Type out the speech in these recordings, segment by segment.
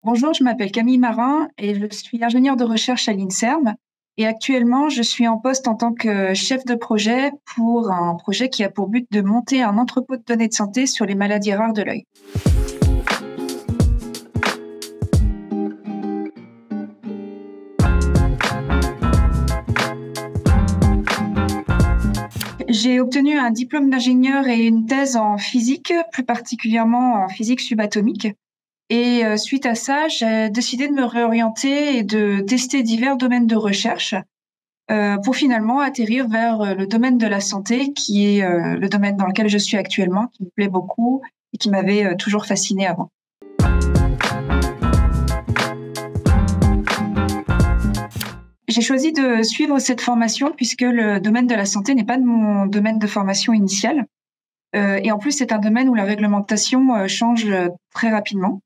Bonjour, je m'appelle Camille Marin et je suis ingénieure de recherche à l'INSERM. Et actuellement, je suis en poste en tant que chef de projet pour un projet qui a pour but de monter un entrepôt de données de santé sur les maladies rares de l'œil. J'ai obtenu un diplôme d'ingénieur et une thèse en physique, plus particulièrement en physique subatomique. Et suite à ça, j'ai décidé de me réorienter et de tester divers domaines de recherche, pour finalement atterrir vers, le domaine de la santé qui est, le domaine dans lequel je suis actuellement, qui me plaît beaucoup et qui m'avait, toujours fascinée avant. J'ai choisi de suivre cette formation puisque le domaine de la santé n'est pas de mon domaine de formation initial, et en plus, c'est un domaine où la réglementation, change, très rapidement.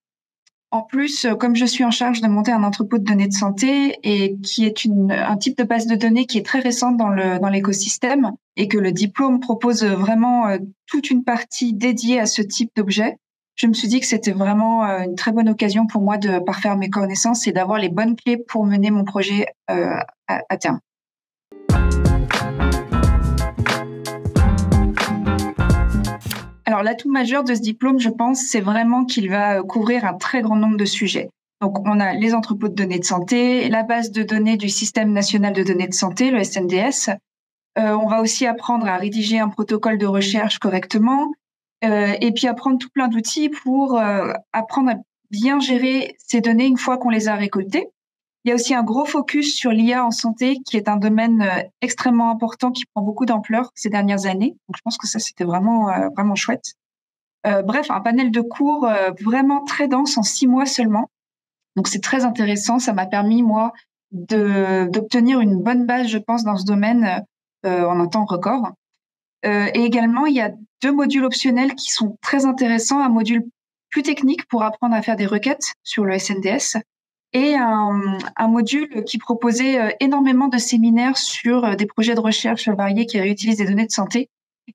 En plus, comme je suis en charge de monter un entrepôt de données de santé et qui est un type de base de données qui est très récente dans l'écosystème et que le diplôme propose vraiment toute une partie dédiée à ce type d'objet, je me suis dit que c'était vraiment une très bonne occasion pour moi de parfaire mes connaissances et d'avoir les bonnes clés pour mener mon projet à terme. Alors, l'atout majeur de ce diplôme, je pense, c'est vraiment qu'il va couvrir un très grand nombre de sujets. Donc, on a les entrepôts de données de santé, la base de données du Système national de données de santé, le SNDS. On va aussi apprendre à rédiger un protocole de recherche correctement, et puis apprendre tout plein d'outils pour apprendre à bien gérer ces données une fois qu'on les a récoltées. Il y a aussi un gros focus sur l'IA en santé, qui est un domaine extrêmement important, qui prend beaucoup d'ampleur ces dernières années. Donc, je pense que ça, c'était vraiment chouette. Bref, un panel de cours vraiment très dense en 6 mois seulement. Donc, c'est très intéressant. Ça m'a permis, moi, d'obtenir une bonne base, je pense, dans ce domaine en un temps record. Et également, il y a 2 modules optionnels qui sont très intéressants. Un module plus technique pour apprendre à faire des requêtes sur le SNDS et un module qui proposait énormément de séminaires sur des projets de recherche variés qui réutilisent des données de santé.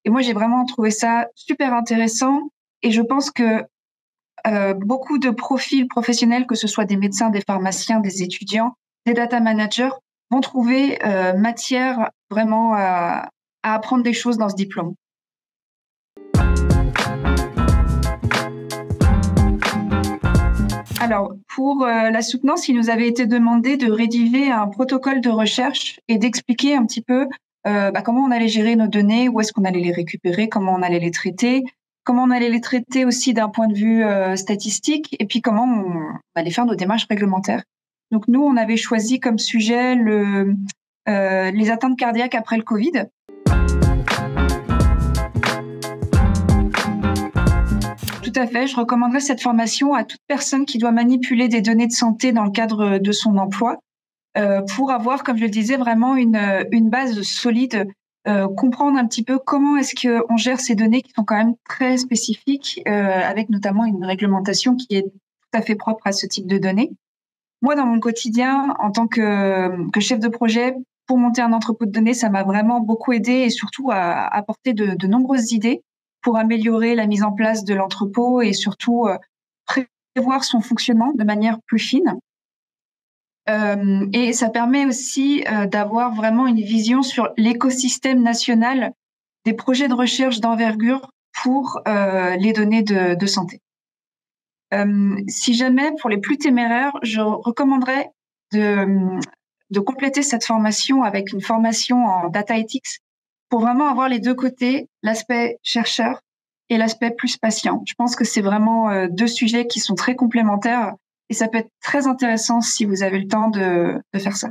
Et moi, j'ai vraiment trouvé ça super intéressant et je pense que beaucoup de profils professionnels, que ce soit des médecins, des pharmaciens, des étudiants, des data managers, vont trouver matière vraiment à apprendre des choses dans ce diplôme. Alors, pour la soutenance, il nous avait été demandé de rédiger un protocole de recherche et d'expliquer un petit peu comment on allait gérer nos données, où est-ce qu'on allait les récupérer, comment on allait les traiter, comment on allait les traiter aussi d'un point de vue statistique, et puis comment on allait faire nos démarches réglementaires. Donc nous, on avait choisi comme sujet les atteintes cardiaques après le Covid. Tout à fait, je recommanderais cette formation à toute personne qui doit manipuler des données de santé dans le cadre de son emploi, pour avoir, comme je le disais, vraiment une base solide, comprendre un petit peu comment est-ce qu'on gère ces données qui sont quand même très spécifiques, avec notamment une réglementation qui est tout à fait propre à ce type de données. Moi, dans mon quotidien, en tant que chef de projet, pour monter un entrepôt de données, ça m'a vraiment beaucoup aidé et surtout à apporter de nombreuses idées pour améliorer la mise en place de l'entrepôt et surtout prévoir son fonctionnement de manière plus fine. Et ça permet aussi d'avoir vraiment une vision sur l'écosystème national des projets de recherche d'envergure pour les données de santé. Si jamais, pour les plus téméraires, je recommanderais de compléter cette formation avec une formation en data ethics pour vraiment avoir les 2 côtés, l'aspect chercheur et l'aspect plus patient. Je pense que c'est vraiment 2 sujets qui sont très complémentaires et ça peut être très intéressant si vous avez le temps de faire ça.